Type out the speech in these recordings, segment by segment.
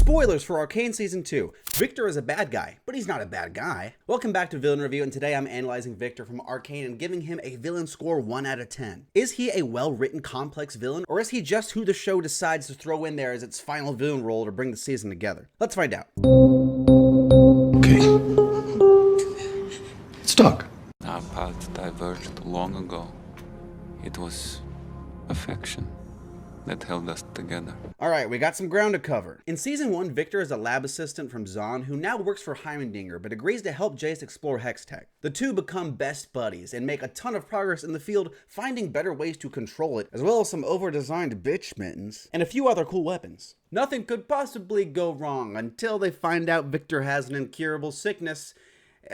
Spoilers for Arcane Season 2. Viktor is a bad guy, but he's not a bad guy. Welcome back to Villain Review, and today I'm analyzing Viktor from Arcane and giving him a villain score 1 out of 10. Is he a well-written, complex villain, or is he just who the show decides to throw in there as its final villain role to bring the season together? Let's find out. Okay. Let's talk. Our paths diverged long ago. It was affection that held us together. Alright, we got some ground to cover. In Season 1, Viktor is a lab assistant from Zahn who now works for Heimendinger but agrees to help Jayce explore Hex Tech. The two become best buddies and make a ton of progress in the field, finding better ways to control it, as well as some over-designed bitch mittens, and a few other cool weapons. Nothing could possibly go wrong until they find out Viktor has an incurable sickness.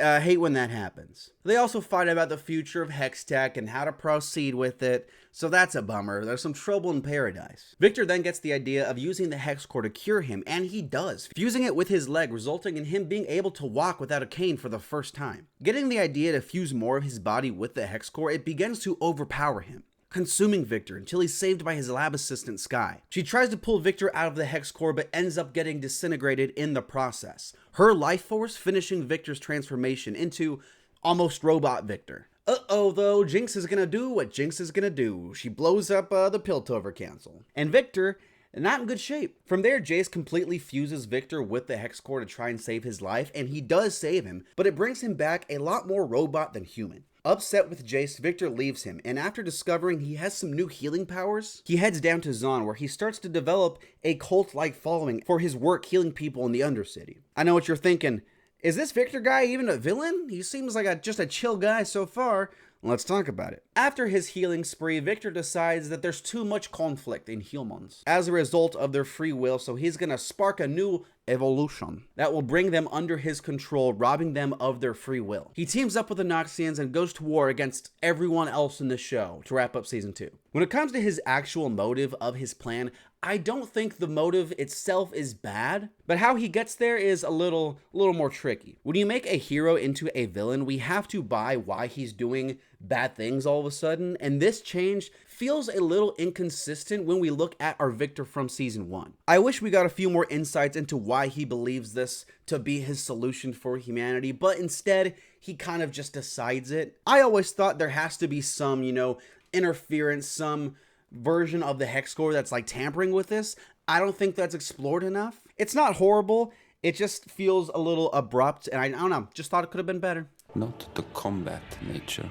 I hate when that happens. They also fight about the future of Hex Tech and how to proceed with it, so that's a bummer. There's some trouble in paradise. Viktor then gets the idea of using the Hex Core to cure him, and he does, fusing it with his leg, resulting in him being able to walk without a cane for the first time. Getting the idea to fuse more of his body with the Hex Core, it begins to overpower him, consuming Viktor until he's saved by his lab assistant Skye. She tries to pull Viktor out of the Hex Core but ends up getting disintegrated in the process, her life force finishing Viktor's transformation into almost robot Viktor. Uh-oh though, Jinx is gonna do what Jinx is gonna do. She blows up the Piltover Council. And Viktor, not in good shape. From there, Jayce completely fuses Viktor with the Hex Core to try and save his life, and he does save him, but it brings him back a lot more robot than human. Upset with Jayce, Viktor leaves him, and after discovering he has some new healing powers, he heads down to Zahn, where he starts to develop a cult-like following for his work healing people in the Undercity. I know what you're thinking. Is this Viktor guy even a villain? He seems like just a chill guy so far. Let's talk about it. After his healing spree, Viktor decides that there's too much conflict in humans as a result of their free will, so he's gonna spark a new evolution that will bring them under his control, robbing them of their free will. He teams up with the Noxians and goes to war against everyone else in the show to wrap up Season 2. When it comes to his actual motive of his plan, I don't think the motive itself is bad, but how he gets there is a little more tricky. When you make a hero into a villain, we have to buy why he's doing bad things all of a sudden, and this change feels a little inconsistent when we look at our Viktor from Season 1. I wish we got a few more insights into why he believes this to be his solution for humanity, but instead, he kind of just decides it. I always thought there has to be some, interference, some version of the Hex Core that's like tampering with this. I don't think that's explored enough. It's not horrible, it just feels a little abrupt, and I don't know, just thought it could have been better. Not the combat nature,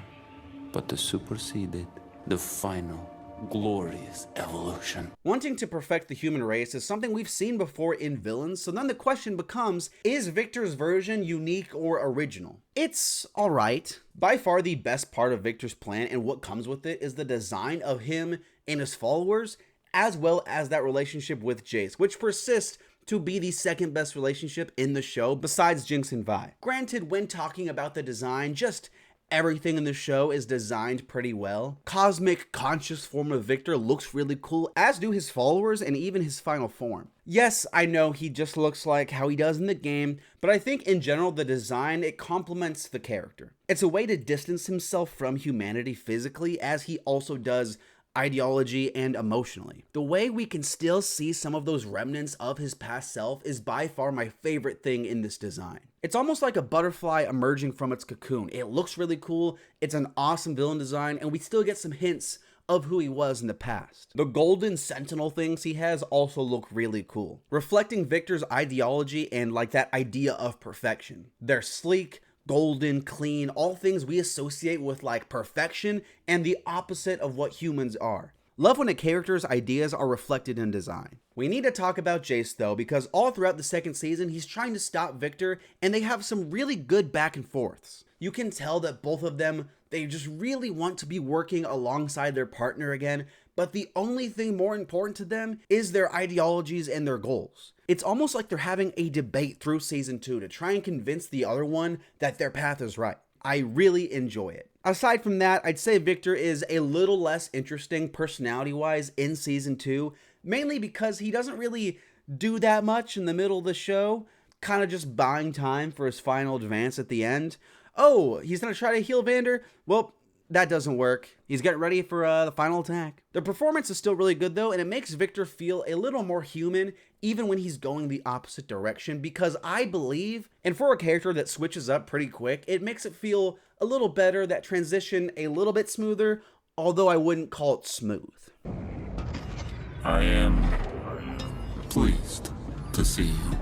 but the superseded, the final, glorious evolution. Wanting to perfect the human race is something we've seen before in villains, so then the question becomes, is Viktor's version unique or original? It's alright. By far the best part of Viktor's plan and what comes with it is the design of him and his followers, as well as that relationship with Jayce, which persists to be the second best relationship in the show besides Jinx and Vi. Granted, when talking about the design, just everything in the show is designed pretty well. Cosmic, conscious form of Viktor looks really cool, as do his followers and even his final form. Yes, I know he just looks like how he does in the game, but I think in general the design, it complements the character. It's a way to distance himself from humanity physically, as he also does ideology and emotionally. The way we can still see some of those remnants of his past self is by far my favorite thing in this design. It's almost like a butterfly emerging from its cocoon. It looks really cool, it's an awesome villain design, and we still get some hints of who he was in the past. The golden sentinel things he has also look really cool, reflecting Viktor's ideology and like that idea of perfection. They're sleek, golden, clean, all things we associate with like perfection and the opposite of what humans are. Love when a character's ideas are reflected in design. We need to talk about Jayce though, because all throughout the second season, he's trying to stop Viktor, and they have some really good back and forths. You can tell that both of them, they just really want to be working alongside their partner again, but the only thing more important to them is their ideologies and their goals. It's almost like they're having a debate through Season 2 to try and convince the other one that their path is right. I really enjoy it. Aside from that, I'd say Viktor is a little less interesting personality-wise in Season 2, mainly because he doesn't really do that much in the middle of the show, kind of just buying time for his final advance at the end. Oh, he's gonna try to heal Vander? Well, that doesn't work. He's getting ready for the final attack. The performance is still really good though, and it makes Viktor feel a little more human even when he's going the opposite direction, because I believe, and for a character that switches up pretty quick, it makes it feel a little better, that transition a little bit smoother, although I wouldn't call it smooth. I am pleased to see you.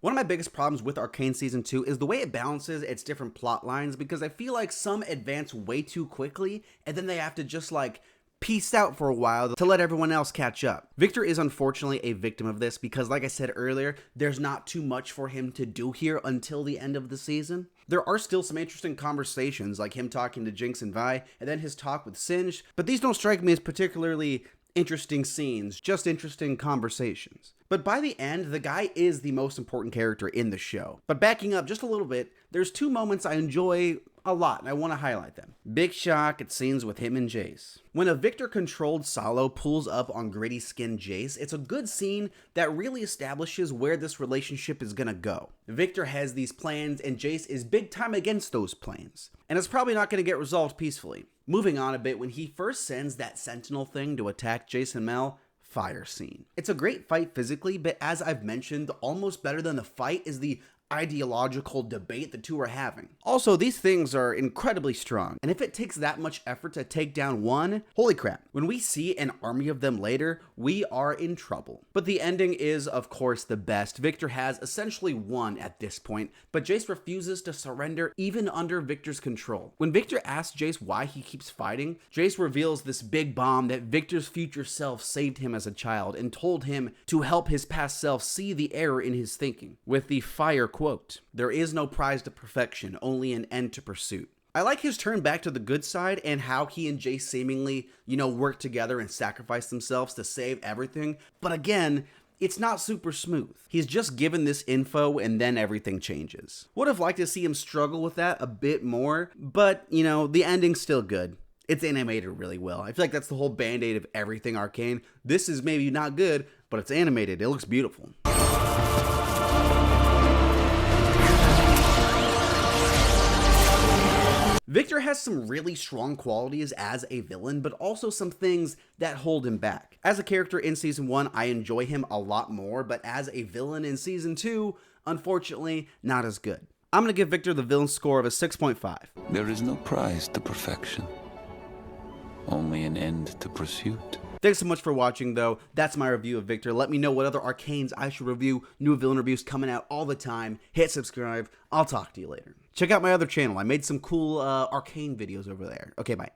One of my biggest problems with Arcane Season 2 is the way it balances its different plot lines, because I feel like some advance way too quickly, and then they have to just like peace out for a while to let everyone else catch up. Viktor is unfortunately a victim of this because, like I said earlier, there's not too much for him to do here until the end of the season. There are still some interesting conversations, like him talking to Jinx and Vi, and then his talk with Singed, but these don't strike me as particularly interesting scenes, just interesting conversations. But by the end, the guy is the most important character in the show. But backing up just a little bit, there's two moments I enjoy a lot, and I want to highlight them. Big shock at scenes with him and Jayce. When a Viktor-controlled Salo pulls up on gritty-skinned Jayce, it's a good scene that really establishes where this relationship is gonna go. Viktor has these plans, and Jayce is big time against those plans. And it's probably not gonna get resolved peacefully. Moving on a bit, when he first sends that Sentinel thing to attack Jayce and Mel, fire scene. It's a great fight physically, but as I've mentioned, almost better than the fight is the ideological debate the two are having. Also, these things are incredibly strong, and if it takes that much effort to take down one, holy crap, when we see an army of them later, we are in trouble. But the ending is, of course, the best. Viktor has essentially won at this point, but Jayce refuses to surrender even under Viktor's control. When Viktor asks Jayce why he keeps fighting, Jayce reveals this big bomb that Viktor's future self saved him as a child and told him to help his past self see the error in his thinking, with the fire quote, "There is no prize to perfection, only an end to pursuit." I like his turn back to the good side and how he and Jayce seemingly, work together and sacrifice themselves to save everything. But again, it's not super smooth. He's just given this info and then everything changes. Would have liked to see him struggle with that a bit more, but the ending's still good. It's animated really well. I feel like that's the whole band-aid of everything Arcane. This is maybe not good, but it's animated. It looks beautiful. Viktor has some really strong qualities as a villain, but also some things that hold him back. As a character in Season 1, I enjoy him a lot more, but as a villain in Season 2, unfortunately, not as good. I'm going to give Viktor the villain score of a 6.5. There is no prize to perfection, only an end to pursuit. Thanks so much for watching, though. That's my review of Viktor. Let me know what other Arcanes I should review. New villain reviews coming out all the time. Hit subscribe. I'll talk to you later. Check out my other channel. I made some cool Arcane videos over there. Okay, bye.